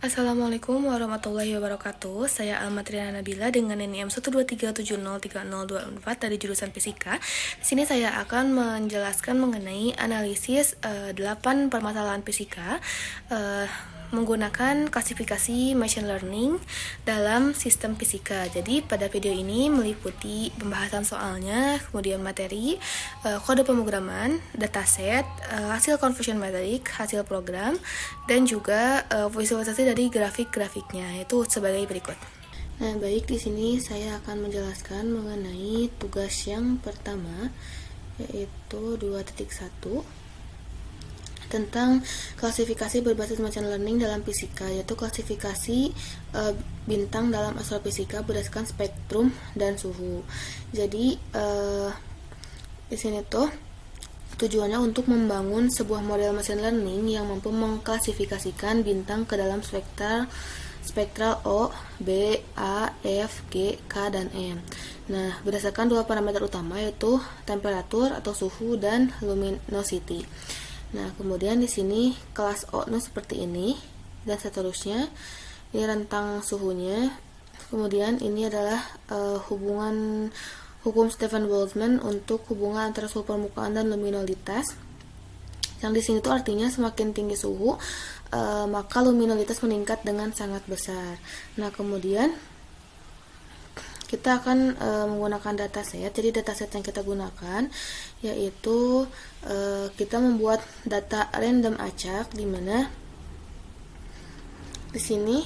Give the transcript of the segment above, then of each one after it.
Assalamualaikum warahmatullahi wabarakatuh. Saya Almatriana Nabila dengan NIM 123703024 dari jurusan Fisika. Di sini saya akan menjelaskan mengenai analisis 8 permasalahan fisika menggunakan klasifikasi machine learning dalam sistem fisika. Jadi pada video ini meliputi pembahasan soalnya, kemudian materi, kode pemrograman, dataset, hasil conversion metric, hasil program, dan juga visualisasi dari grafik-grafiknya, itu sebagai berikut. Nah, baik, di sini saya akan menjelaskan mengenai tugas yang pertama, yaitu 2.1 tentang klasifikasi berbasis machine learning dalam fisika, yaitu klasifikasi bintang dalam astrofisika berdasarkan spektrum dan suhu. Jadi di sini tuh tujuannya untuk membangun sebuah model machine learning yang mampu mengklasifikasikan bintang ke dalam spektral O, B, A, F, G, K, dan M. Nah, berdasarkan dua parameter utama, yaitu temperatur atau suhu dan luminosity. Nah, kemudian di sini kelas O seperti ini dan seterusnya. Ini rentang suhunya. Kemudian ini adalah hukum Stefan Boltzmann untuk hubungan antara suhu permukaan dan luminolitas. Yang di sini tuh artinya semakin tinggi suhu, maka luminolitas meningkat dengan sangat besar. Nah, kemudian kita akan menggunakan dataset. Jadi dataset yang kita gunakan yaitu kita membuat data random acak, di mana di sini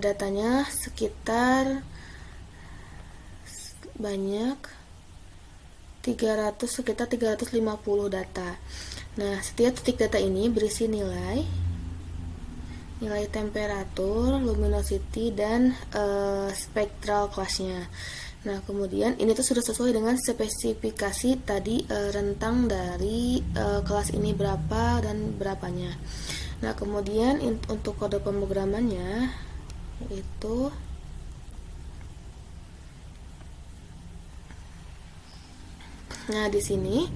datanya sekitar banyak sekitar 350 data. Nah, setiap titik data ini berisi nilai temperatur, luminosity, dan spectral class-nya. Nah, kemudian ini tuh sudah sesuai dengan spesifikasi tadi, rentang dari kelas ini berapa dan berapanya. Nah, kemudian untuk kode pemrogramannya itu di sini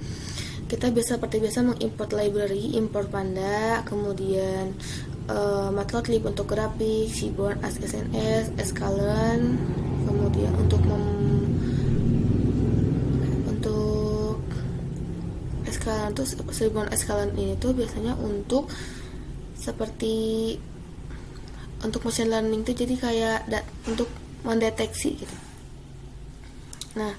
kita bisa seperti biasa mengimport library, import Panda, kemudian Matplotlib untuk grafik, Seaborn, AskSNS, Escalon, kemudian untuk Escalon tuh Seaborn Escalon ini tuh biasanya untuk seperti untuk machine learning tuh, jadi kayak untuk mendeteksi gitu. Nah,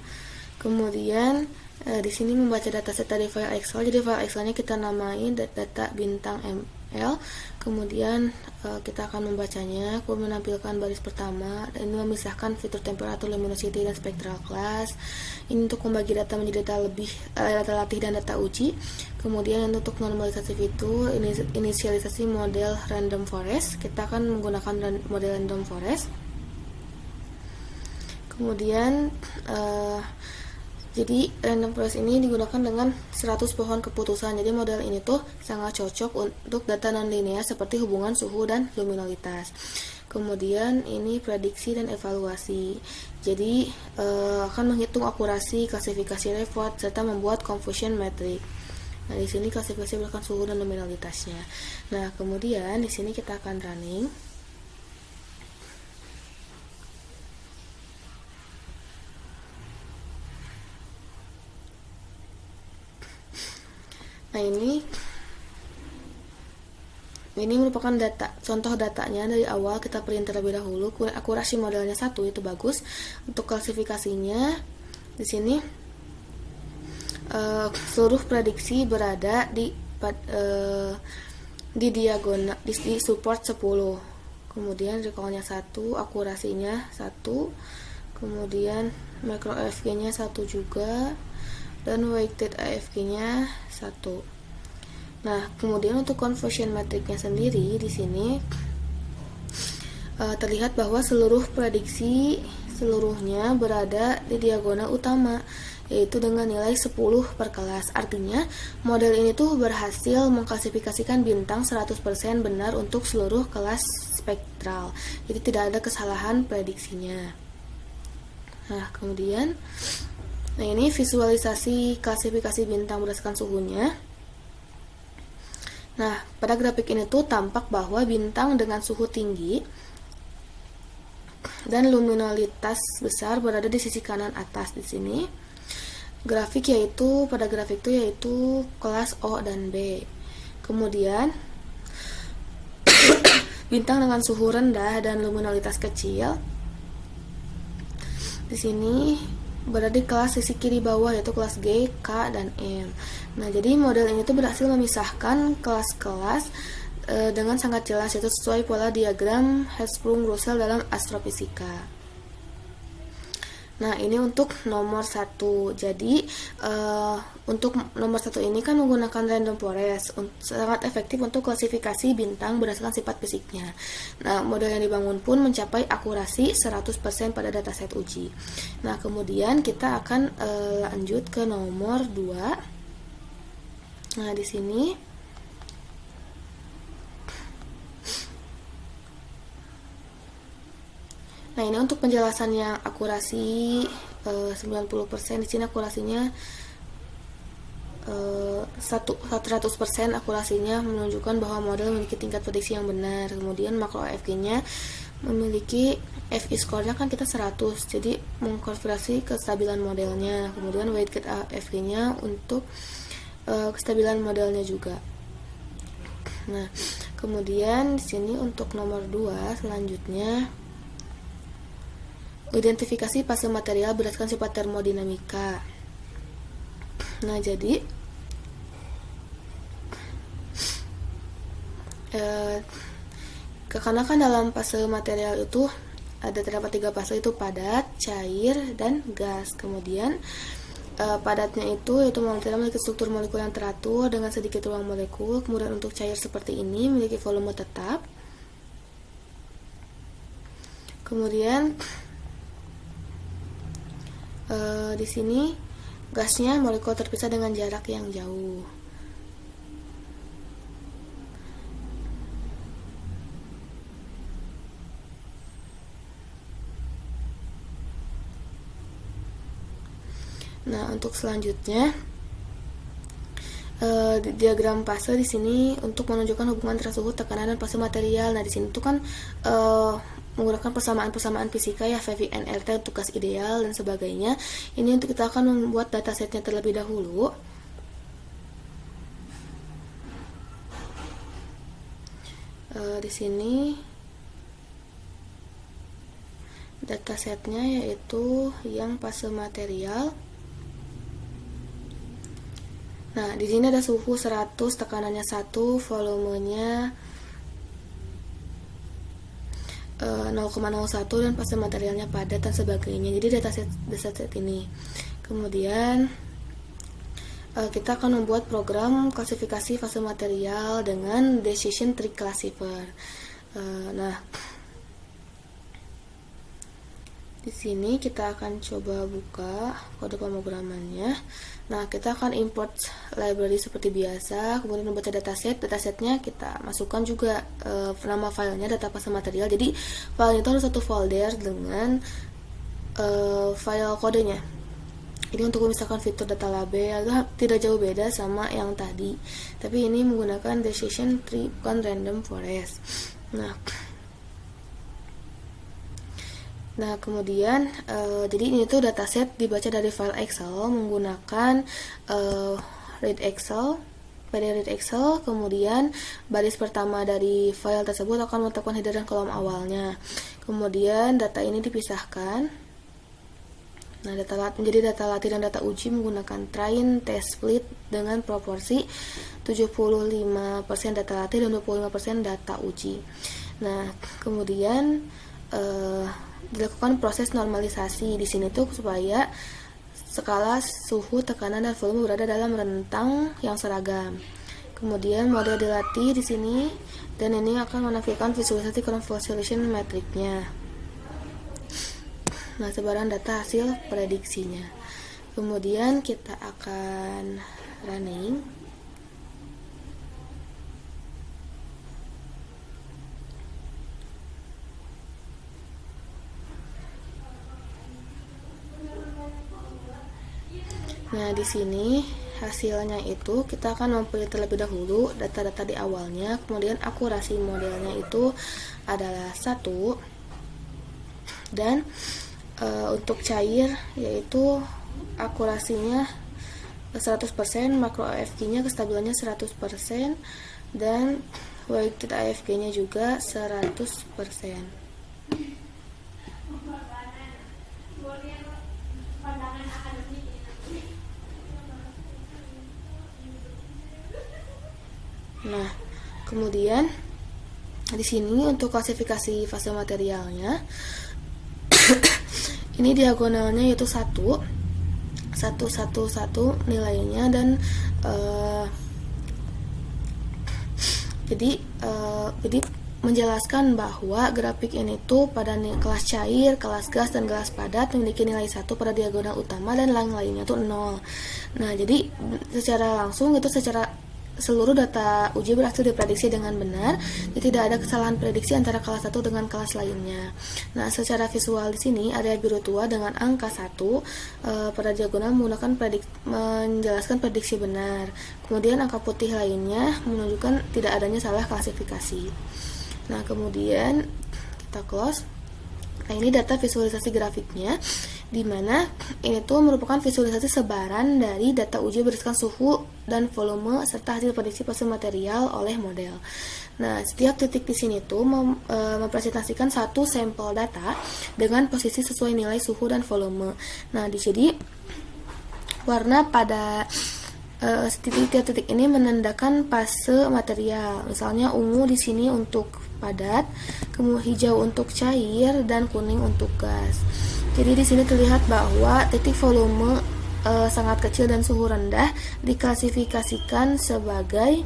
kemudian di sini membaca dataset dari file Excel. Jadi file Excelnya kita namain data bintang ML. Kemudian kita akan membacanya, kemudian menampilkan baris pertama, dan ini memisahkan fitur temperatur, luminosity, dan spectral class. Ini untuk membagi data menjadi data latih dan data uji. Kemudian untuk normalisasi fitur, inisialisasi model random forest. Kita akan menggunakan model random forest. Kemudian jadi random forest ini digunakan dengan 100 pohon keputusan. Jadi model ini tuh sangat cocok untuk data nonlinear seperti hubungan suhu dan luminolitas. Kemudian ini prediksi dan evaluasi. Jadi akan menghitung akurasi, klasifikasi Rayford, serta membuat conversion metric. Nah, di sini klasifikasi berdasarkan suhu dan luminolitasnya. Nah, kemudian di sini kita akan running. Nah, ini merupakan contoh datanya dari awal. Kita print terlebih dahulu. Akurasi modelnya 1 itu bagus. Untuk klasifikasinya di sini seluruh prediksi berada di diagonal di support 10. Kemudian recall-nya 1, akurasinya 1. Kemudian macro AFG-nya 1 juga, dan weighted AFG-nya 1. Nah, kemudian untuk conversion metric-nya sendiri di sini terlihat bahwa seluruh prediksi seluruhnya berada di diagonal utama, yaitu dengan nilai 10 per kelas. Artinya, model ini tuh berhasil mengklasifikasikan bintang 100% benar untuk seluruh kelas spektral. Jadi tidak ada kesalahan prediksinya. Nah, kemudian ini visualisasi klasifikasi bintang berdasarkan suhunya. Nah, pada grafik ini tuh tampak bahwa bintang dengan suhu tinggi dan luminolitas besar berada di sisi kanan atas di sini. Grafik yaitu pada grafik itu yaitu kelas O dan B. Kemudian bintang dengan suhu rendah dan luminolitas kecil di sini berada di kelas sisi kiri bawah yaitu kelas G, K, dan M. Nah, jadi model ini tuh berhasil memisahkan kelas-kelas dengan sangat jelas, yaitu sesuai pola diagram Hertzsprung-Russell dalam astrofisika. Nah, ini untuk nomor 1. Jadi, untuk nomor 1 ini kan menggunakan random forest, sangat efektif untuk klasifikasi bintang berdasarkan sifat fisiknya. Nah, model yang dibangun pun mencapai akurasi 100% pada dataset uji. Nah, kemudian kita akan lanjut ke nomor 2. Nah, di sini nah, ini untuk penjelasan yang akurasi 90%. Di sini akurasinya 100% akurasinya menunjukkan bahwa model memiliki tingkat prediksi yang benar. Kemudian makro AFG-nya memiliki FI score-nya kan kita 100, jadi mengkonversi kestabilan modelnya. Kemudian weighted AFG-nya untuk kestabilan modelnya juga. Nah, kemudian di sini untuk nomor 2 selanjutnya identifikasi fase material berdasarkan sifat termodinamika. Nah, jadi karena kan dalam fase material itu terdapat 3 fase, itu padat, cair, dan gas. Kemudian padatnya itu material memiliki struktur molekul yang teratur dengan sedikit ruang molekul. Kemudian untuk cair seperti ini memiliki volume tetap. Kemudian di sini gasnya molekul terpisah dengan jarak yang jauh. Nah, untuk selanjutnya diagram fase di sini untuk menunjukkan hubungan antara suhu, tekanan, dan fase material. Nah, di sini tuh kan menggunakan persamaan fisika ya, VV-NRT untuk gas ideal dan sebagainya. Ini untuk kita akan membuat datasetnya terlebih dahulu. Di sini datasetnya yaitu yang fase material. Nah, di sini ada suhu 100, tekanannya 1, volumenya 0,01 dan fase materialnya padat dan sebagainya. Jadi dataset ini. Kemudian kita akan membuat program klasifikasi fase material dengan decision tree classifier. Nah, di sini kita akan coba buka kode pemrogramannya. Nah, kita akan import library seperti biasa, kemudian membaca datasetnya kita masukkan juga nama filenya data fase material. Jadi file itu harus satu folder dengan file kodenya. Ini untuk memisahkan fitur data label tidak jauh beda sama yang tadi, tapi ini menggunakan decision tree bukan random forest. Nah, kemudian jadi ini tuh dataset dibaca dari file Excel menggunakan read Excel. Pada read Excel, kemudian baris pertama dari file tersebut akan menetapkan header dan kolom awalnya. Kemudian data ini dipisahkan. Nah, menjadi data latih dan data uji menggunakan train test split dengan proporsi 75% data latih dan 25% data uji. Nah, kemudian dilakukan proses normalisasi di sini tuh supaya skala suhu, tekanan, dan volume berada dalam rentang yang seragam. Kemudian model dilatih di sini dan ini akan menampilkan visualisasi convolution matrix-nya. Nah, sebaran data hasil prediksinya. Kemudian kita akan running. Nah, di sini hasilnya itu kita akan memperoleh terlebih dahulu data-data di awalnya, kemudian akurasi modelnya itu adalah 1, dan untuk cair yaitu akurasinya 100%, makro AFG-nya kestabilannya 100%, dan weighted AFG-nya juga 100%. Nah, kemudian di sini untuk klasifikasi fase materialnya ini diagonalnya yaitu 1 nilainya, dan jadi menjelaskan bahwa grafik ini tuh pada kelas cair, kelas gas, dan kelas padat memiliki nilai 1 pada diagonal utama dan lain-lainnya tuh 0. Nah, jadi secara langsung itu secara seluruh data uji berhasil diprediksi dengan benar, jadi tidak ada kesalahan prediksi antara kelas 1 dengan kelas lainnya. Nah, secara visual di sini area biru tua dengan angka 1 pada diagonal menjelaskan prediksi benar. Kemudian angka putih lainnya menunjukkan tidak adanya salah klasifikasi. Nah, kemudian kita close. Nah, ini data visualisasi grafiknya, di mana ini tuh merupakan visualisasi sebaran dari data uji berdasarkan suhu dan volume serta hasil prediksi fase material oleh model. Nah, setiap titik di sini tuh mempresentasikan satu sampel data dengan posisi sesuai nilai suhu dan volume. Nah, di sini warna pada titik-titik ini menandakan fase material. Misalnya ungu di sini untuk padat, kemudian hijau untuk cair, dan kuning untuk gas. Jadi di sini terlihat bahwa titik volume sangat kecil dan suhu rendah diklasifikasikan sebagai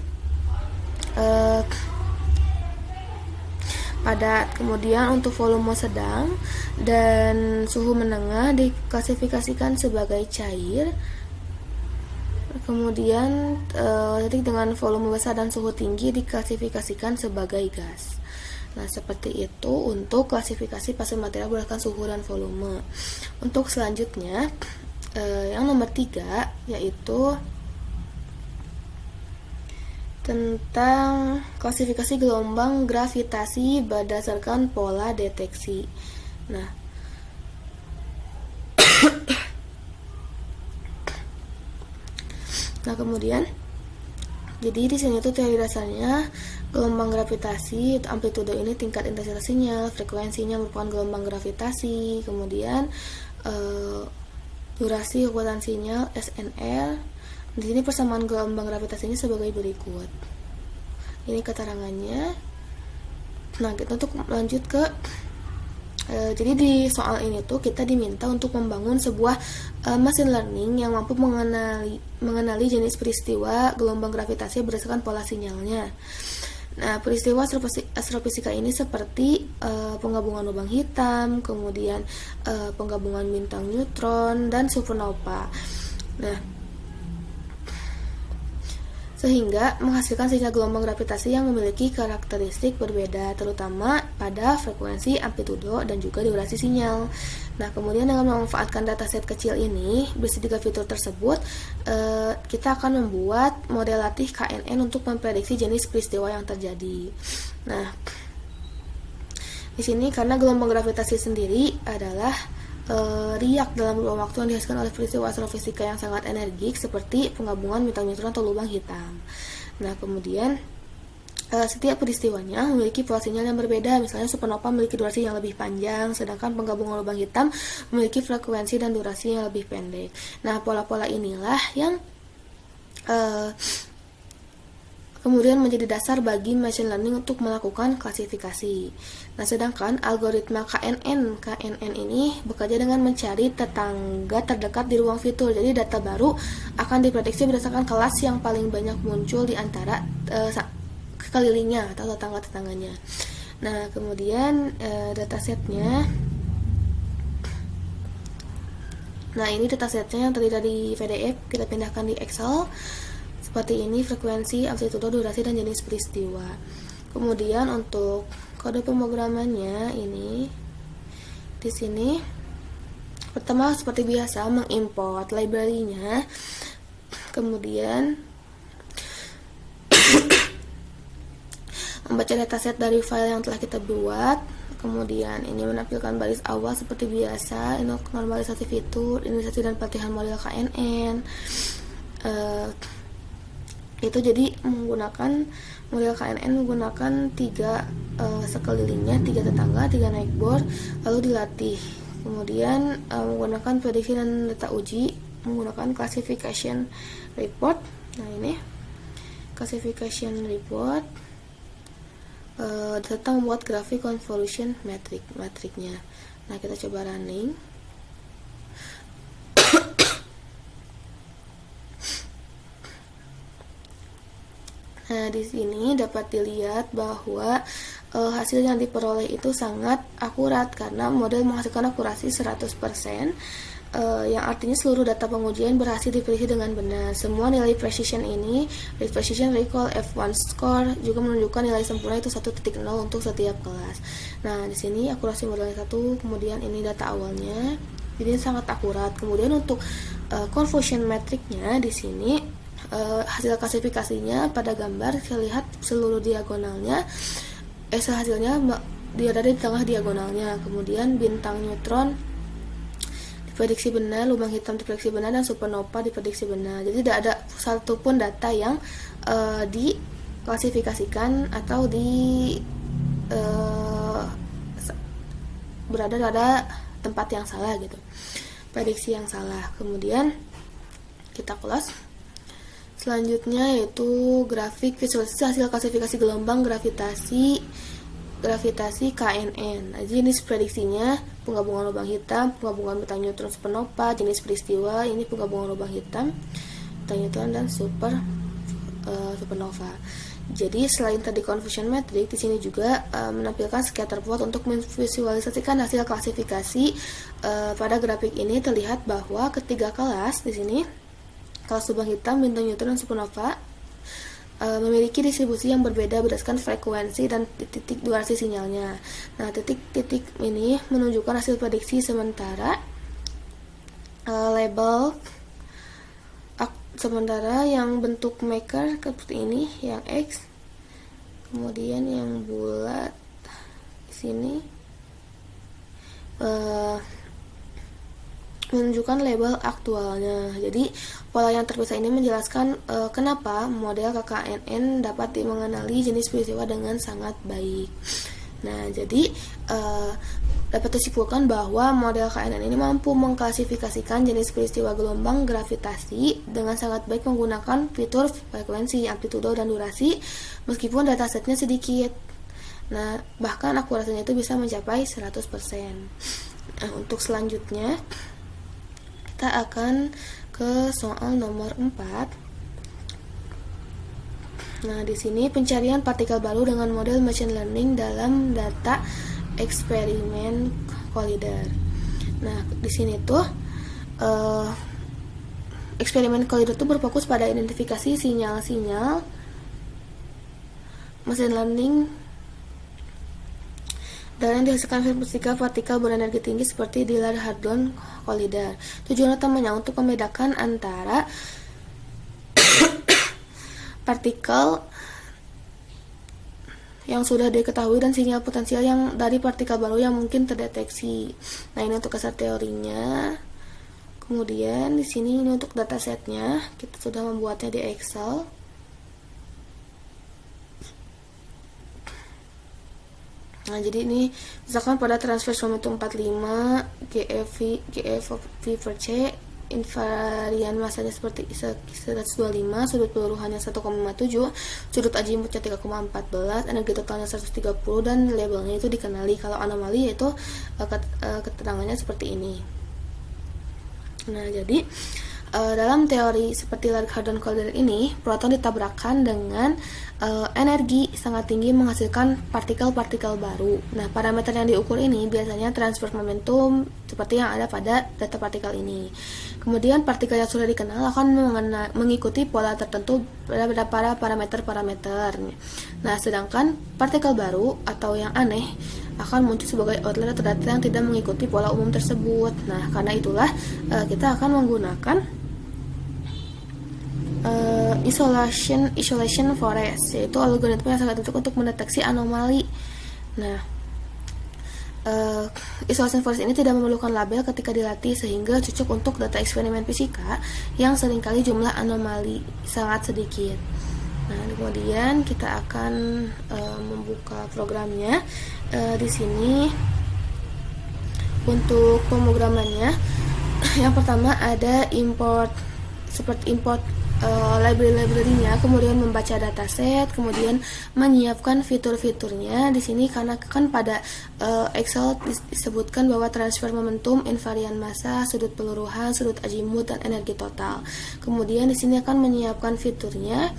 padat. Kemudian untuk volume sedang dan suhu menengah diklasifikasikan sebagai cair. Kemudian titik dengan volume besar dan suhu tinggi diklasifikasikan sebagai gas. Nah, seperti itu untuk klasifikasi fase material berdasarkan suhu dan volume. Untuk selanjutnya, yang nomor 3 yaitu tentang klasifikasi gelombang gravitasi berdasarkan pola deteksi. Nah, kemudian jadi di sini tuh teori dasarnya gelombang gravitasi, amplitude ini tingkat intensitas sinyal, frekuensinya merupakan gelombang gravitasi, kemudian durasi kekuatan sinyal SNR. Di sini persamaan gelombang gravitasinya sebagai berikut. Ini keterangannya. Nah, kita untuk lanjut ke jadi di soal ini tuh kita diminta untuk membangun sebuah machine learning yang mampu mengenali jenis peristiwa gelombang gravitasi berdasarkan pola sinyalnya. Nah, peristiwa astrofisika ini seperti penggabungan lubang hitam, kemudian penggabungan bintang neutron, dan supernova. Nah, sehingga menghasilkan sinyal gelombang gravitasi yang memiliki karakteristik berbeda, terutama pada frekuensi, amplitudo, dan juga durasi sinyal. Nah, kemudian dengan memanfaatkan dataset kecil ini, berisi 3 fitur tersebut, kita akan membuat model latih KNN untuk memprediksi jenis peristiwa yang terjadi. Nah, di sini karena gelombang gravitasi sendiri adalah riak dalam ruang waktu yang dihasilkan oleh peristiwa astrofisika yang sangat energik seperti penggabungan bintang neutron atau lubang hitam. Nah, kemudian setiap peristiwanya memiliki pola sinyal yang berbeda. Misalnya supernova memiliki durasi yang lebih panjang, sedangkan penggabungan lubang hitam memiliki frekuensi dan durasi yang lebih pendek. Nah, pola-pola inilah yang kemudian menjadi dasar bagi machine learning untuk melakukan klasifikasi. Nah, sedangkan algoritma KNN ini bekerja dengan mencari tetangga terdekat di ruang fitur. Jadi data baru akan diprediksi berdasarkan kelas yang paling banyak muncul di antara kekelilingnya atau tetangga-tetangganya. Nah, kemudian datasetnya. Nah, ini datasetnya yang terdiri dari PDF, kita pindahkan di Excel. Seperti ini frekuensi, amplitudo, durasi, dan jenis peristiwa. Kemudian untuk kode pemrogramannya ini di sini pertama seperti biasa mengimport library-nya. Kemudian membaca dataset dari file yang telah kita buat. Kemudian ini menampilkan baris awal seperti biasa, ini normalisasi fitur, inisiasi dan pelatihan model KNN. Itu jadi menggunakan model KNN menggunakan 3 sekelilingnya, 3 tetangga, 3 naik bor, lalu dilatih. Kemudian menggunakan prediksi dan data uji menggunakan classification report. Nah ini classification report serta membuat grafik convolution matriknya. Nah kita coba running. Nah di sini dapat dilihat bahwa hasil yang diperoleh itu sangat akurat karena model menghasilkan akurasi 100%. Yang artinya seluruh data pengujian berhasil dipilih dengan benar. Semua nilai precision ini, precision recall F1 score juga menunjukkan nilai sempurna itu 1.0 untuk setiap kelas. Nah, di sini akurasi modelnya 1, kemudian ini data awalnya. Jadi sangat akurat. Kemudian untuk convolution matriknya di sini hasil klasifikasinya pada gambar saya lihat seluruh diagonalnya hasilnya dia ada di tengah diagonalnya. Kemudian bintang neutron diprediksi benar, lubang hitam diprediksi benar, dan supernova diprediksi benar. Jadi tidak ada satupun data yang diklasifikasikan atau berada pada tempat yang salah gitu, prediksi yang salah. Kemudian kita close. Selanjutnya yaitu grafik visualisasi hasil klasifikasi gelombang gravitasi KNN. Nah, jenis prediksinya penggabungan lubang hitam, penggabungan bintang neutron supernova, jenis peristiwa ini penggabungan lubang hitam, bintang neutron dan supernova. Jadi selain tadi convolution matrix, di sini juga menampilkan scatter plot untuk memvisualisasikan hasil klasifikasi. Pada grafik ini terlihat bahwa ketiga kelas di sini, kelas lubang hitam, bintang neutron dan supernova memiliki distribusi yang berbeda berdasarkan frekuensi dan titik durasi sinyalnya. Nah, titik-titik ini menunjukkan hasil prediksi sementara label sementara yang bentuk maker seperti ini, yang X, kemudian yang bulat di sini menunjukkan label aktualnya. Jadi pola yang terpisah ini menjelaskan kenapa model KKNN dapat mengenali jenis peristiwa dengan sangat baik. Nah, jadi dapat disimpulkan bahwa model KNN ini mampu mengklasifikasikan jenis peristiwa gelombang gravitasi dengan sangat baik menggunakan fitur frekuensi, amplitudo, dan durasi meskipun datasetnya sedikit. Nah, bahkan akurasinya itu bisa mencapai 100%. Nah, untuk selanjutnya kita akan ke soal nomor 4. Nah, di sini pencarian partikel baru dengan model machine learning dalam data eksperimen Collider. Nah, di sini tuh eksperimen Collider tuh berfokus pada identifikasi sinyal-sinyal machine learning dan yang dihasilkan fisika partikel berenergi tinggi seperti Dillard-Hadron Collider. Tujuan utamanya untuk membedakan antara partikel yang sudah diketahui dan sinyal potensial yang dari partikel baru yang mungkin terdeteksi. Nah, ini untuk dasar teorinya. Kemudian di sini ini untuk datasetnya, kita sudah membuatnya di Excel. Nah, jadi ini misalkan pada transverse momentum 45 GeV per C, invarian masanya seperti 125, sudut peluruhannya 1,57, sudut azimutnya 3,14, energi totalnya 130, dan labelnya itu dikenali. Kalau anomali yaitu keterangannya seperti ini. Nah, jadi dalam teori seperti Dillard-Hadron Collider ini, proton ditabrakkan dengan energi sangat tinggi menghasilkan partikel-partikel baru. Nah, parameter yang diukur ini biasanya transverse momentum seperti yang ada pada data partikel ini. Kemudian partikel yang sudah dikenal akan mengikuti pola tertentu pada parameter-parameter. Nah, sedangkan partikel baru atau yang aneh akan muncul sebagai outlier atau data yang tidak mengikuti pola umum tersebut. Nah, karena itulah kita akan menggunakan isolation forest, yaitu algoritma yang sangat cocok untuk mendeteksi anomali. Nah, isolation forest ini tidak memerlukan label ketika dilatih, sehingga cocok untuk data eksperimen fisika yang seringkali jumlah anomali sangat sedikit. Nah, kemudian kita akan membuka programnya. Di sini untuk pemrogramannya, yang pertama ada import library-nya, kemudian membaca dataset, kemudian menyiapkan fitur-fiturnya. Di sini karena kan pada Excel disebutkan bahwa transfer momentum, invarian massa, sudut peluruhan, sudut azimut, dan energi total. Kemudian di sini akan menyiapkan fiturnya,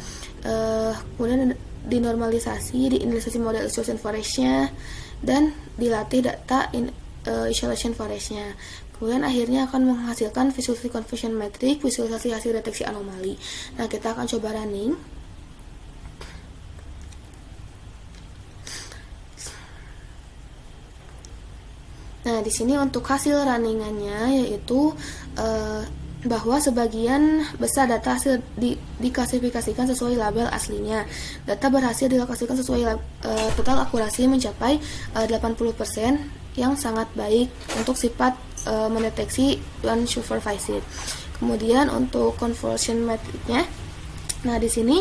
kemudian dinormalisasi, diinisialisasi model isolation forest-nya, dan dilatih data isolation forest-nya. Kemudian akhirnya akan menghasilkan visualisasi confusion matrix, visualisasi hasil deteksi anomali. Nah, kita akan coba running. Nah, di sini untuk hasil runningannya yaitu bahwa sebagian besar data hasil diklasifikasikan sesuai label aslinya. Data berhasil dilokasikan sesuai total akurasi mencapai 80%, yang sangat baik untuk sifat mendeteksi unsupervised. Kemudian untuk conversion matrix-nya, nah di sini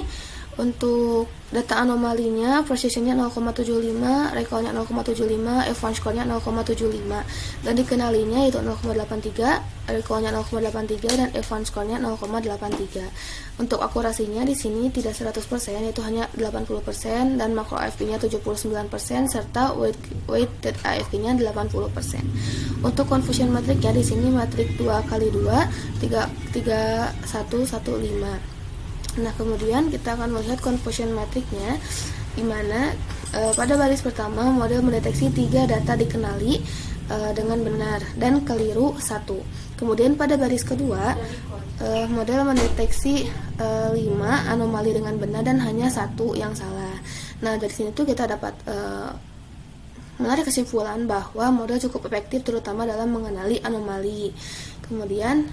untuk data anomalinya, precision-nya 0,75, recall-nya 0,75, F1 score-nya 0,75, dan dikenalinya yaitu 0,83, recall-nya 0,83, dan F1 score-nya 0,83. Untuk akurasinya di sini tidak 100%, yaitu hanya 80%, dan makro AFP-nya 79%, serta weighted AFP-nya 80%. Untuk confusion matrix-nya di sini matrik 2x2 3115. Nah, kemudian kita akan melihat confusion matrix-nya, di mana pada baris pertama model mendeteksi 3 data dikenali dengan benar dan keliru 1. Kemudian pada baris kedua model mendeteksi 5 anomali dengan benar dan hanya 1 yang salah. Nah, dari sini tuh kita dapat menarik kesimpulan bahwa model cukup efektif terutama dalam mengenali anomali. Kemudian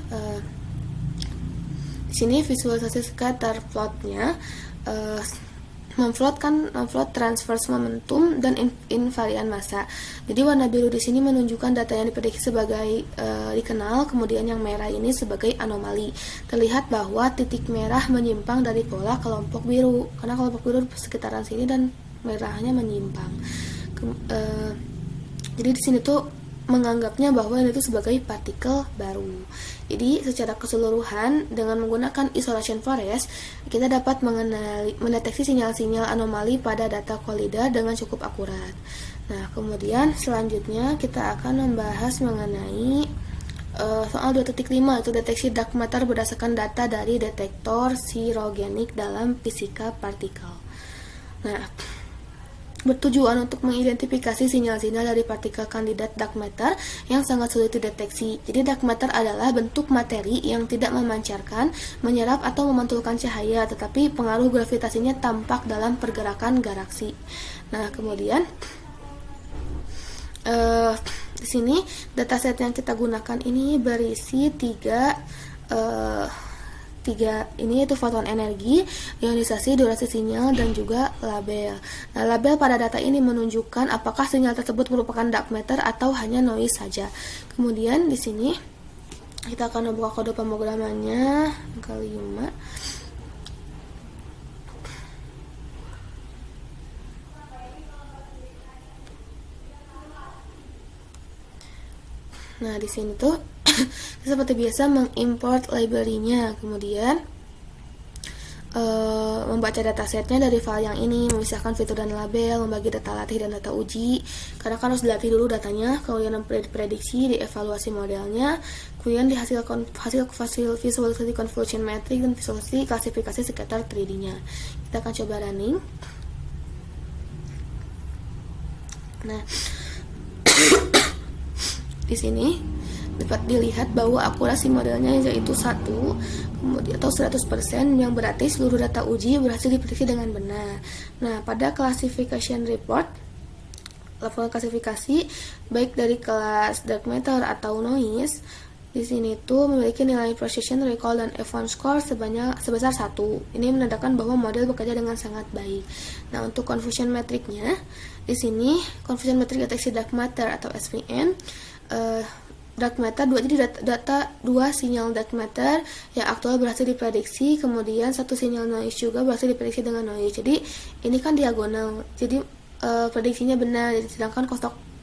di sini visualisasi scatter plot-nya memplot transverse momentum dan invarian massa. Jadi warna biru di sini menunjukkan data yang diprediksi sebagai dikenal, kemudian yang merah ini sebagai anomali. Terlihat bahwa titik merah menyimpang dari pola kelompok biru, karena kelompok biru sekitaran sini dan merahnya menyimpang. Jadi di sini tuh menganggapnya bahwa itu sebagai partikel baru. Jadi secara keseluruhan dengan menggunakan isolation forest kita dapat mendeteksi sinyal-sinyal anomali pada data kolida dengan cukup akurat. Nah, kemudian selanjutnya kita akan membahas mengenai soal 2.5, itu deteksi dark matter berdasarkan data dari detektor sirogenik dalam fisika partikel. Nah, bertujuan untuk mengidentifikasi sinyal-sinyal dari partikel kandidat dark matter yang sangat sulit dideteksi. Jadi dark matter adalah bentuk materi yang tidak memancarkan, menyerap atau memantulkan cahaya, tetapi pengaruh gravitasinya tampak dalam pergerakan galaksi. Nah, kemudian di sini dataset yang kita gunakan ini berisi tiga ini, yaitu foton energi, ionisasi, durasi sinyal, dan juga label. Nah, label pada data ini menunjukkan apakah sinyal tersebut merupakan dark matter atau hanya noise saja. Kemudian di sini kita akan membuka kode pemrogramannya kali 5. Nah, di sini tuh seperti biasa mengimport library-nya, kemudian membaca datasetnya dari file yang ini, memisahkan fitur dan label, membagi data latih dan data uji, karena kan harus dilatih dulu datanya, kemudian memprediksi, dievaluasi modelnya, kemudian dihasilkan hasil visualisasi convolution matrix dan visualisasi klasifikasi scatter 3D-nya. Kita akan coba running. Nah, di sini dapat dilihat bahwa akurasi modelnya yaitu 1, kemudian atau 100%, yang berarti seluruh data uji berhasil diprediksi dengan benar. Nah, pada classification report, laporan klasifikasi baik dari kelas dark matter atau noise Di sini tuh memiliki nilai precision, recall, dan F1 score sebesar 1. Ini menandakan bahwa model bekerja dengan sangat baik. Nah, untuk confusion metricnya, di sini confusion metric deteksi dark matter atau SPM. Dark matter jadi data 2 sinyal dark matter yang aktual berhasil diprediksi, kemudian 1 sinyal noise juga berhasil diprediksi dengan noise. Jadi ini kan diagonal, jadi prediksinya benar, sedangkan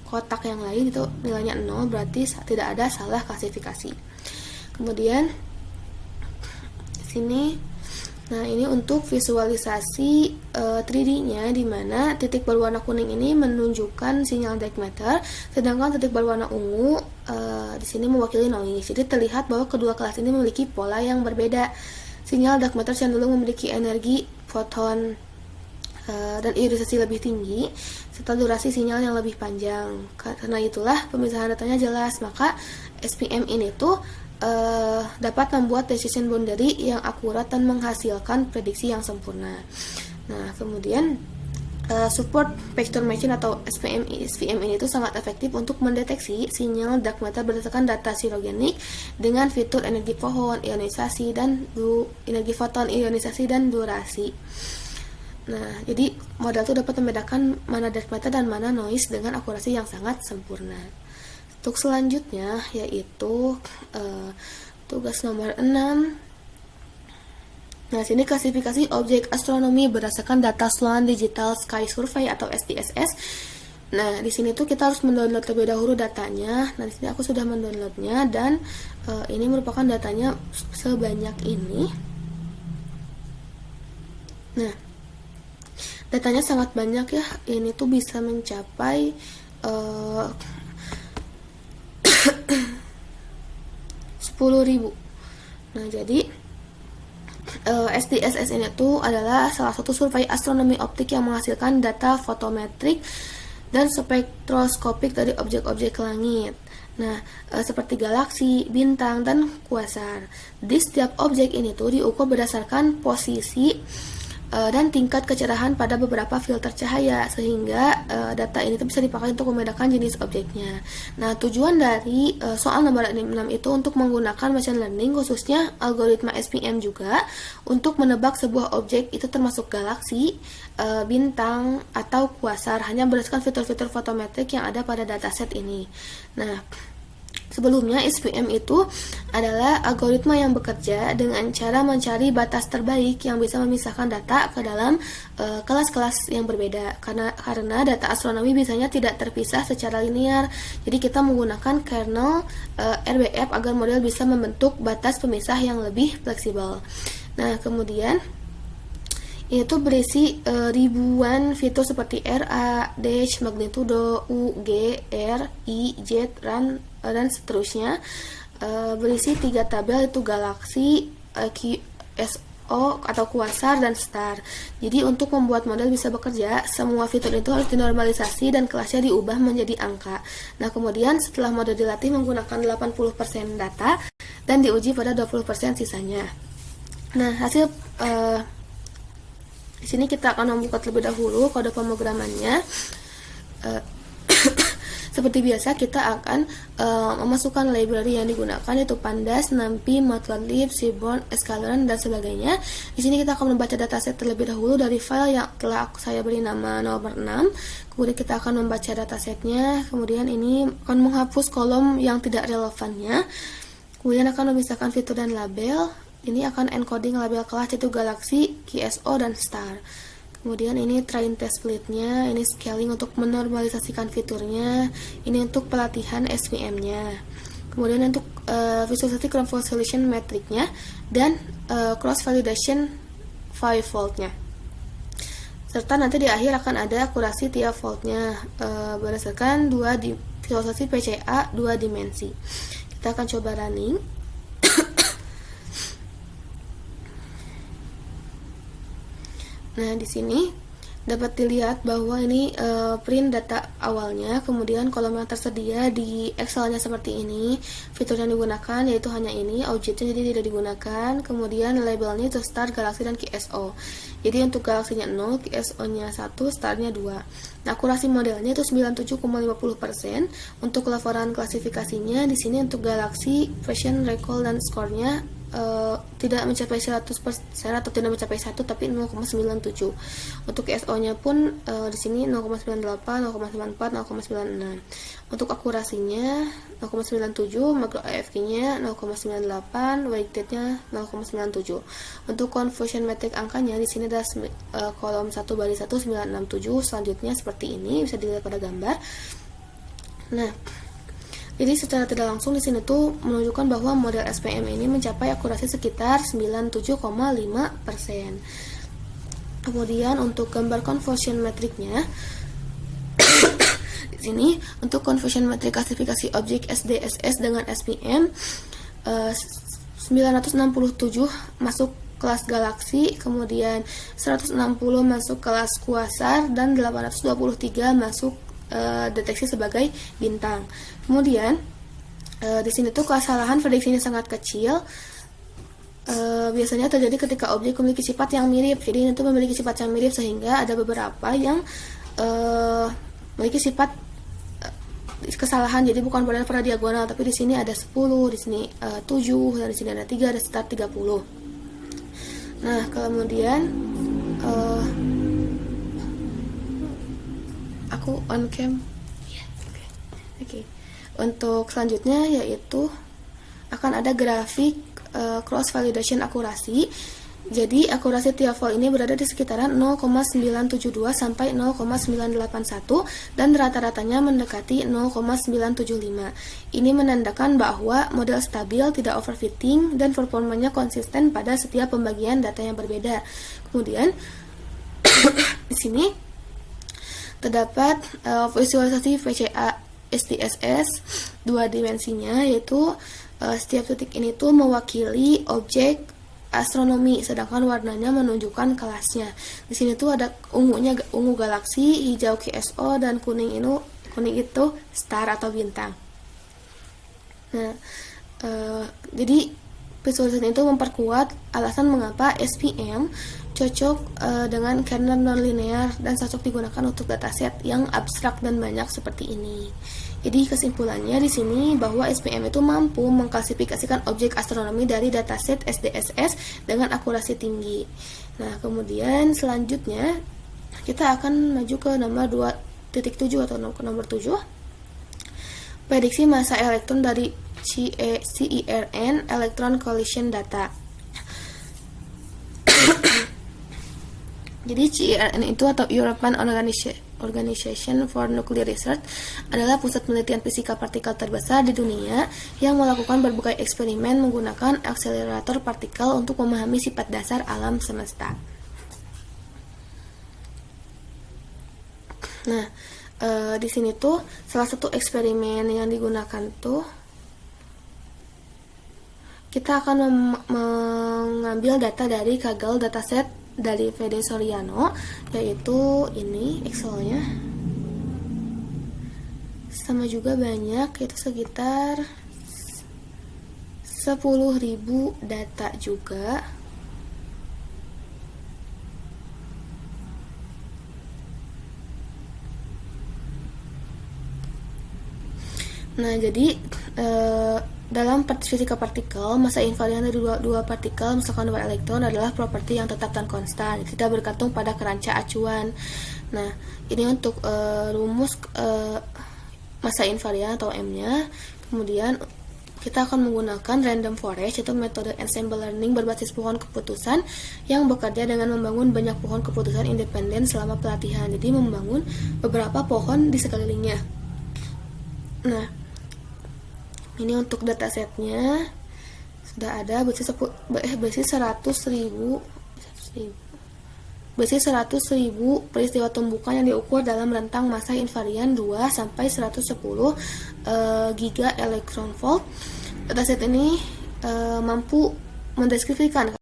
kotak yang lain itu nilainya 0, berarti tidak ada salah klasifikasi. Kemudian sini, nah ini untuk visualisasi 3D-nya, di mana titik berwarna kuning ini menunjukkan sinyal dark matter, sedangkan titik berwarna ungu di sini mewakili noise. Jadi terlihat bahwa kedua kelas ini memiliki pola yang berbeda. Sinyal dark matter cenderung memiliki energi foton dan ionisasi lebih tinggi serta durasi sinyal yang lebih panjang. Karena itulah pemisahan datanya jelas, maka SPM ini tuh dapat membuat decision boundary yang akurat dan menghasilkan prediksi yang sempurna. Nah, kemudian support vector machine atau SPM ini tuh sangat efektif untuk mendeteksi sinyal dark matter berdasarkan data sirogenik dengan fitur energi pohon, ionisasi dan energi foton, ionisasi dan durasi. Nah, jadi model itu dapat membedakan mana dark matter dan mana noise dengan akurasi yang sangat sempurna. Untuk selanjutnya yaitu tugas nomor 6. Nah, sini klasifikasi objek astronomi berdasarkan data Sloan Digital Sky Survey atau SDSS. Nah, di sini tuh kita harus mendownload terlebih dahulu datanya. Nah, di sini aku sudah mendownloadnya dan ini merupakan datanya sebanyak ini. Nah, datanya sangat banyak ya, ini tuh bisa mencapai 10.000. Nah, jadi SDSS ini tuh adalah salah satu survei astronomi optik yang menghasilkan data fotometrik dan spektroskopik dari objek-objek langit. Nah, seperti galaksi, bintang, dan kuasar. Di setiap objek ini tuh diukur berdasarkan posisi dan tingkat kecerahan pada beberapa filter cahaya, sehingga data ini bisa dipakai untuk membedakan jenis objeknya. Nah, tujuan dari soal nomor 6 itu untuk menggunakan machine learning, khususnya algoritma SPM juga, untuk menebak sebuah objek itu termasuk galaksi, bintang, atau kuasar, hanya berdasarkan fitur-fitur fotometrik yang ada pada dataset ini. Nah, sebelumnya SPM itu adalah algoritma yang bekerja dengan cara mencari batas terbaik yang bisa memisahkan data ke dalam kelas-kelas yang berbeda. Karena data astronomi biasanya tidak terpisah secara linear. Jadi kita menggunakan kernel RBF agar model bisa membentuk batas pemisah yang lebih fleksibel. Nah, kemudian itu berisi ribuan fitur seperti RA, dash, magnitudo, U, G, R, I, Z, dan seterusnya. Berisi 3 tabel, itu galaksi, QSO atau kuasar, dan star. Jadi untuk membuat model bisa bekerja, semua fitur itu harus dinormalisasi dan kelasnya diubah menjadi angka. Nah, kemudian setelah model dilatih menggunakan 80% data dan diuji pada 20% sisanya. Nah, hasil di sini kita akan membuka terlebih dahulu kode pemrogramannya. Seperti biasa kita akan memasukkan library yang digunakan, yaitu Pandas, NumPy, Matplotlib, Seaborn, Scikit-learn, dan sebagainya. Di sini kita akan membaca dataset terlebih dahulu dari file yang telah saya beri nama nomor 6. Kemudian kita akan membaca datasetnya. Kemudian ini akan menghapus kolom yang tidak relevannya. Kemudian akan memisahkan fitur dan label. Ini akan encoding label kelas, yaitu galaksi, QSO, dan star. Kemudian ini train test split-nya, ini scaling untuk menormalisasikan fiturnya, ini untuk pelatihan SPM-nya. Kemudian untuk visualisasi convolution metric-nya, dan cross validation 5-fold-nya. Serta nanti di akhir akan ada akurasi tiap fold-nya berdasarkan visualisasi PCA 2 dimensi. Kita akan coba running. Nah, di sini dapat dilihat bahwa ini print data awalnya, kemudian kolom yang tersedia di Excel-nya seperti ini. Fitur yang digunakan yaitu hanya ini, objeknya jadi tidak digunakan, kemudian labelnya itu start, galaxy, dan QSO. Jadi untuk galaxinya 0, QSO-nya 1, startnya 2. Nah, akurasi modelnya itu 97,50%. Untuk laporan klasifikasinya di sini untuk galaxy, version, recall, dan score-nya tidak mencapai 100% atau tidak mencapai 1 tapi 0,97. Untuk SO-nya pun di sini 0,98, 0,94, 0,96. Untuk akurasinya 0,97, makro AFK-nya 0,98, weighted-nya 0,97. Untuk conversion metric angkanya di sini ada kolom 1 baris 1 967, selanjutnya seperti ini, bisa dilihat pada gambar. Nah, jadi secara tidak langsung di sini tuh menunjukkan bahwa model SPM ini mencapai akurasi sekitar 97,5%. Kemudian untuk gambar conversion metricnya di sini untuk conversion metrik klasifikasi objek SDSS dengan SPM 967 masuk kelas galaksi, kemudian 160 masuk kelas kuasar, dan 823 masuk deteksi sebagai bintang. Kemudian di sini tuh kesalahan prediksinya sangat kecil. Biasanya terjadi ketika objek memiliki sifat yang mirip. Jadi ini tuh memiliki sifat yang mirip sehingga ada beberapa yang memiliki sifat kesalahan. Jadi bukan pada diagonal, tapi di sini ada 10, di sini 7, dan di sini ada 3, ada sekitar 30. Nah, kemudian aku on cam. Oke. Untuk selanjutnya yaitu akan ada grafik cross validation akurasi. Jadi akurasi tiap volt ini berada di sekitaran 0,972 sampai 0,981 dan rata-ratanya mendekati 0,975. Ini menandakan bahwa model stabil, tidak overfitting, dan performanya konsisten pada setiap pembagian data yang berbeda. Kemudian di sini terdapat visualisasi VCA SDSS dua dimensinya, yaitu setiap titik ini tuh mewakili objek astronomi, sedangkan warnanya menunjukkan kelasnya. Di sini tuh ada ungu galaksi, hijau QSO, dan kuning itu star atau bintang. Nah, jadi visualisasi itu memperkuat alasan mengapa SPM cocok dengan kernel nonlinear dan cocok digunakan untuk dataset yang abstrak dan banyak seperti ini. Jadi kesimpulannya di sini bahwa SPM itu mampu mengklasifikasikan objek astronomi dari dataset SDSS dengan akurasi tinggi. Nah, kemudian selanjutnya kita akan maju ke nomor 2.7 atau ke nomor 7. Prediksi massa elektron dari CERN Electron Collision Data. Jadi CERN itu atau European Organization for Nuclear Research adalah pusat penelitian fisika partikel terbesar di dunia yang melakukan berbagai eksperimen menggunakan akselerator partikel untuk memahami sifat dasar alam semesta. Nah, di sini tuh salah satu eksperimen yang digunakan tuh kita akan mengambil data dari Kaggle dataset dari Fede Soriano, yaitu ini Excel-nya sama juga banyak, yaitu sekitar 10.000 data juga. Nah, jadi dalam fisika partikel, massa invarian dari dua partikel, misalkan dua elektron, adalah properti yang tetap dan konstan, tidak bergantung pada keranca acuan. Nah, ini untuk rumus massa invarian atau M-nya. Kemudian kita akan menggunakan random forest, yaitu metode ensemble learning berbasis pohon keputusan yang bekerja dengan membangun banyak pohon keputusan independen selama pelatihan. Jadi membangun beberapa pohon di sekelilingnya. Nah, ini untuk datasetnya sudah ada basis 100.000 peristiwa tumbukan yang diukur dalam rentang massa invarian 2 sampai 110 giga elektron volt. Dataset ini mampu mendeskripsikan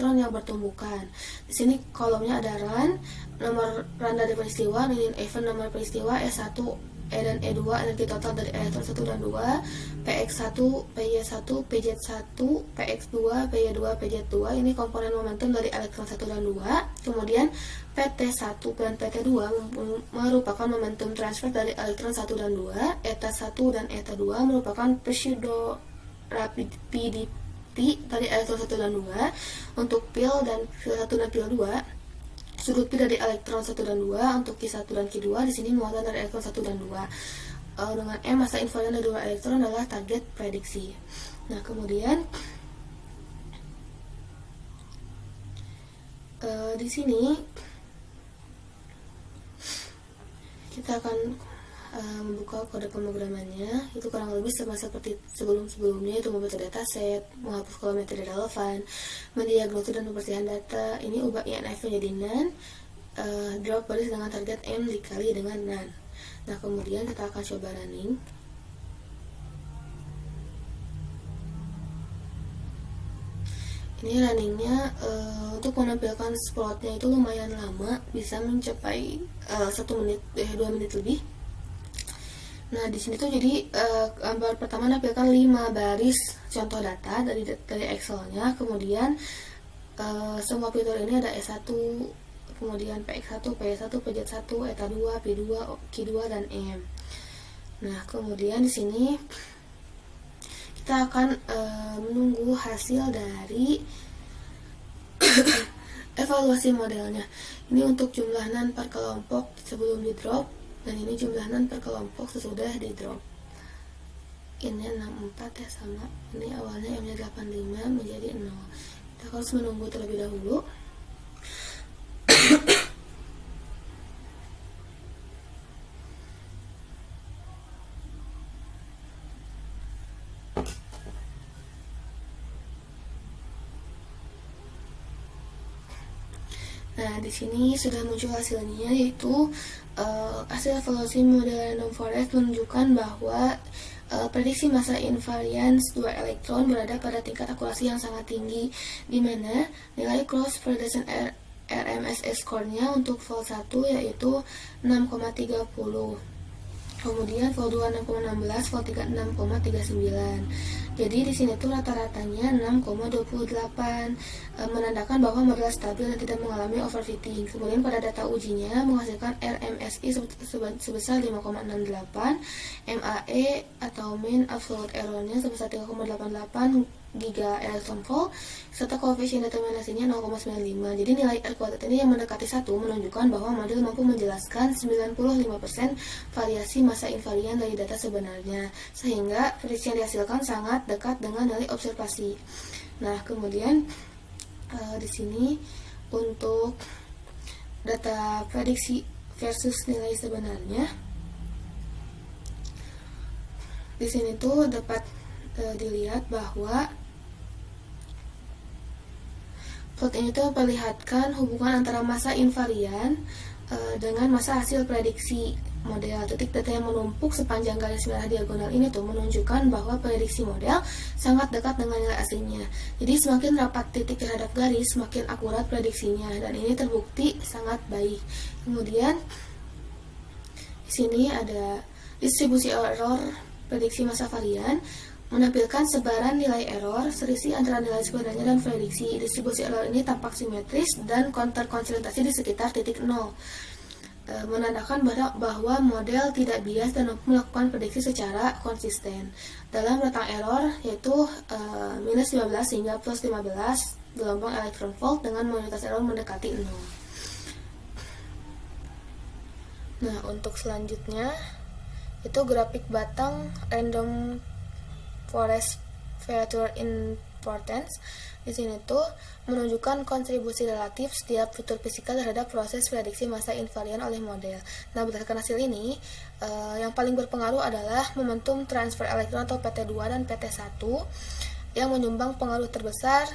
elektron yang bertumbukan. Di sini kolomnya ada run, nomor run dari peristiwa, nilai event nomor peristiwa, E1, E dan E2, energi total dari elektron 1 dan 2, PX1, PY1, PZ1, PX2, PY2, PZ2, ini komponen momentum dari elektron 1 dan 2. Kemudian PT1 dan PT2 merupakan momentum transfer dari elektron 1 dan 2, ETA1 dan ETA2 merupakan pseudo rapidity dari elektron 1 dan 2. Untuk pil dan pil 1 dan pil 2, sudut pi dari elektron 1 dan 2. Untuk Q1 dan Q2 di sini muatan dari elektron 1 dan 2. Dengan M, masa invarian dari 2 elektron adalah target prediksi. Nah, kemudian di sini kita akan membuka kode pemrogramannya. Itu kurang lebih sama seperti sebelum-sebelumnya, itu membentuk dataset, menghapus kolom yang tidak relevan, mendiagnosis dan pembersihan data. Ini ubah INF menjadi none, drop baris dengan target M dikali dengan none. Nah, kemudian kita akan coba running. Ini runningnya untuk menampilkan plotnya itu lumayan lama, bisa mencapai 1 menit, 2 menit lebih. Nah, di sini tuh jadi gambar pertama menampilkan 5 baris contoh data dari Excel-nya. Kemudian semua fitur ini ada E1, kemudian PX1, PY1, PZ1, ETA2, P2, Q2 dan M. Nah, kemudian di sini kita akan menunggu hasil dari evaluasi modelnya. Ini untuk jumlah NaN per kelompok sebelum di drop, dan ini jumlah NaN per kelompok sesudah di drop. Ini 64 ya, sama. Ini awalnya M-nya 85 menjadi 0. Kita harus menunggu terlebih dahulu. Nah, di sini sudah muncul hasilnya, yaitu hasil evaluasi model random forest menunjukkan bahwa prediksi massa invariance 2 elektron berada pada tingkat akurasi yang sangat tinggi, di mana nilai cross validation RMSE score-nya untuk vol 1 yaitu 6,30. Kemudian vol 2 6,16, vol 3 6,39. Jadi di sini tuh rata-ratanya 6,28, menandakan bahwa model stabil dan tidak mengalami overfitting. Kemudian pada data ujinya menghasilkan RMSI sebesar 5,68, MAE atau mean absolute error-nya sebesar 3,88 giga elektron volt, serta koefisien determinasinya 0,95. Jadi nilai R kuadrat ini yang mendekati 1 menunjukkan bahwa model mampu menjelaskan 95% variasi massa invarian dari data sebenarnya, sehingga prediksi yang dihasilkan sangat dekat dengan nilai observasi. Nah, kemudian di sini untuk data prediksi versus nilai sebenarnya, di sini tuh dapat dilihat bahwa plot ini tuh memperlihatkan hubungan antara massa invarian dengan massa hasil prediksi model. Titik data yang menumpuk sepanjang garis merah diagonal ini tuh menunjukkan bahwa prediksi model sangat dekat dengan nilai aslinya. Jadi semakin rapat titik terhadap garis, semakin akurat prediksinya, dan ini terbukti sangat baik. Kemudian di sini ada distribusi error prediksi massa varian, menampilkan sebaran nilai error selisih antara nilai sebenarnya dan prediksi. Distribusi error ini tampak simetris dan terkonsentrasi di sekitar titik 0, menandakan bahwa model tidak bias dan melakukan prediksi secara konsisten. Dalam rentang error yaitu minus 15 hingga plus 15 gelombang elektron volt dengan mayoritas error mendekati 0. Nah, untuk selanjutnya itu grafik batang random forest feature importance. Di sini tuh menunjukkan kontribusi relatif setiap fitur fisika terhadap proses prediksi massa invarian oleh model. Nah, berdasarkan hasil ini, yang paling berpengaruh adalah momentum transfer elektron atau PT2 dan PT1 yang menyumbang pengaruh terbesar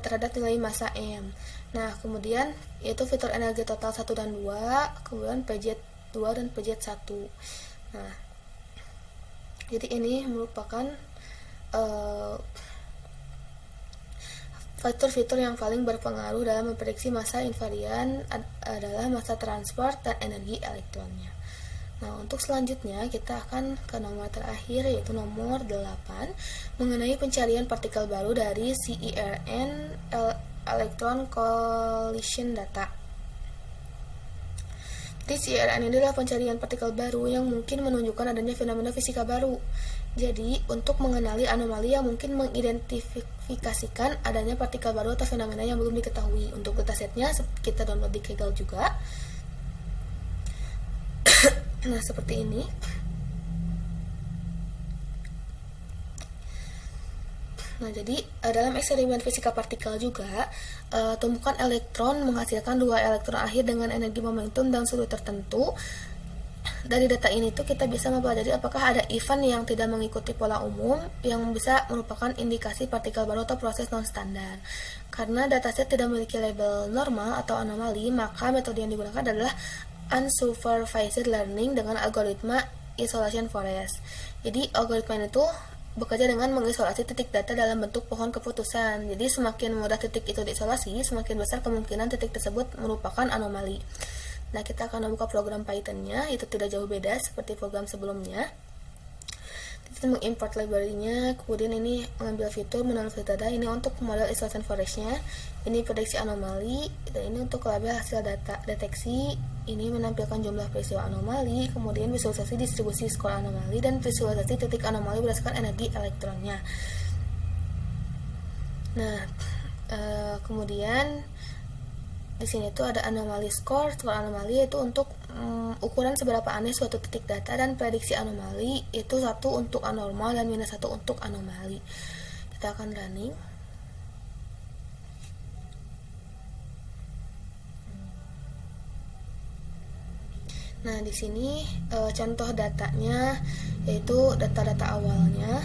terhadap nilai massa M. Nah, kemudian yaitu fitur energi total 1 dan 2, kemudian PZ2 dan PZ1. Nah, jadi ini merupakan Fitur-fitur yang paling berpengaruh dalam memprediksi massa invarian adalah massa transport dan energi elektronnya. Nah, untuk selanjutnya kita akan ke nomor terakhir, yaitu nomor 8, mengenai pencarian partikel baru dari CERN Electron Collision Data. Jadi CERN ini adalah pencarian partikel baru yang mungkin menunjukkan adanya fenomena fisika baru. Jadi, untuk mengenali anomali yang mungkin mengidentifikasikan adanya partikel baru atau fenomena yang belum diketahui. Untuk datasetnya kita download di Kaggle juga. Nah, seperti ini. Nah, jadi dalam eksperimen fisika partikel juga, tumpukan elektron menghasilkan 2 elektron akhir dengan energi momentum dan suhu tertentu. Dari data ini tuh kita bisa mempelajari apakah ada event yang tidak mengikuti pola umum yang bisa merupakan indikasi partikel baru atau proses non-standar. Karena dataset tidak memiliki label normal atau anomali, maka metode yang digunakan adalah unsupervised learning dengan algoritma isolation forest. Jadi algoritma itu bekerja dengan mengisolasi titik data dalam bentuk pohon keputusan. Jadi semakin mudah titik itu diisolasi, semakin besar kemungkinan titik tersebut merupakan anomali. Nah, kita akan membuka program Python-nya, itu tidak jauh beda seperti program sebelumnya. Kita mengimport library-nya, kemudian ini mengambil fitur, menaruh data. Ini untuk model isolation forest-nya, ini prediksi anomali, dan ini untuk label hasil data deteksi. Ini menampilkan jumlah peristiwa anomali, kemudian visualisasi distribusi skor anomali, dan visualisasi titik anomali berdasarkan energi elektronnya. Nah, kemudian di sini tuh ada anomali skor anomali itu untuk ukuran seberapa aneh suatu titik data, dan prediksi anomali itu 1 untuk anormal dan -1 untuk anomali. Kita akan running. Nah, di sini contoh datanya yaitu data-data awalnya.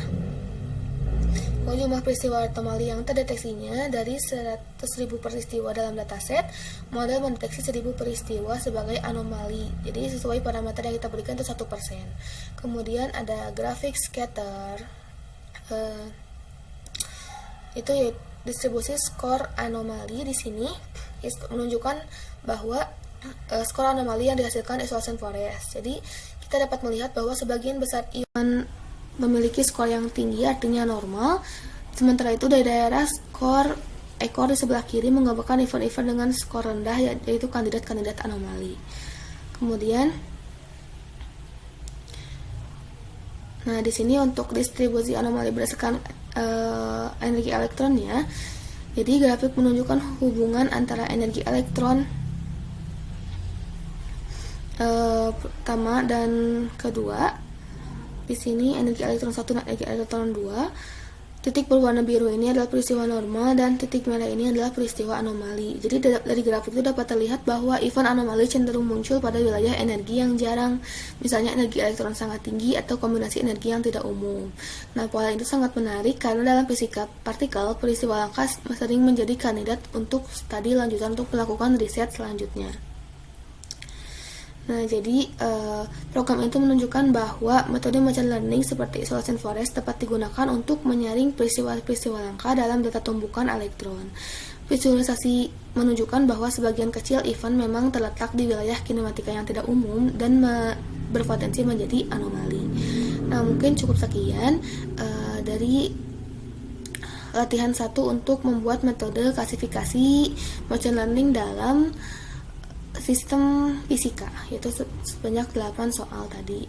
Jumlah peristiwa anomali yang terdeteksinya dari 100.000 peristiwa dalam dataset, model mendeteksi 1.000 peristiwa sebagai anomali. Jadi sesuai parameter yang kita berikan itu 1%. Kemudian ada grafik scatter, itu ya distribusi skor anomali. Di sini menunjukkan bahwa skor anomali yang dihasilkan isolation forest. Jadi kita dapat melihat bahwa sebagian besar event memiliki skor yang tinggi, artinya normal. Sementara itu dari daerah skor ekor di sebelah kiri menggambarkan event-event dengan skor rendah, yaitu kandidat-kandidat anomali. Kemudian, nah di sini untuk distribusi anomali berdasarkan energi elektronnya. Jadi grafik menunjukkan hubungan antara energi elektron pertama dan kedua. Di sini energi elektron 1 dan energi elektron 2. Titik berwarna biru ini adalah peristiwa normal dan titik merah ini adalah peristiwa anomali. Jadi dari grafik itu dapat terlihat bahwa event anomali cenderung muncul pada wilayah energi yang jarang, misalnya energi elektron sangat tinggi atau kombinasi energi yang tidak umum. Nah, pola itu sangat menarik karena dalam fisika partikel, peristiwa langka sering menjadi kandidat untuk studi lanjutan untuk melakukan riset selanjutnya. Nah, jadi program itu menunjukkan bahwa metode machine learning seperti isolation forest dapat digunakan untuk menyaring peristiwa-peristiwa langka dalam data tumpukan elektron. Visualisasi menunjukkan bahwa sebagian kecil event memang terletak di wilayah kinematika yang tidak umum dan berpotensi menjadi anomali. Nah, mungkin cukup sekian dari latihan 1 untuk membuat metode klasifikasi machine learning dalam sistem fisika, yaitu sebanyak 8 soal tadi.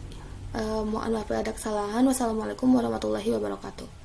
Mohon maaf ada kesalahan. Wassalamualaikum warahmatullahi wabarakatuh.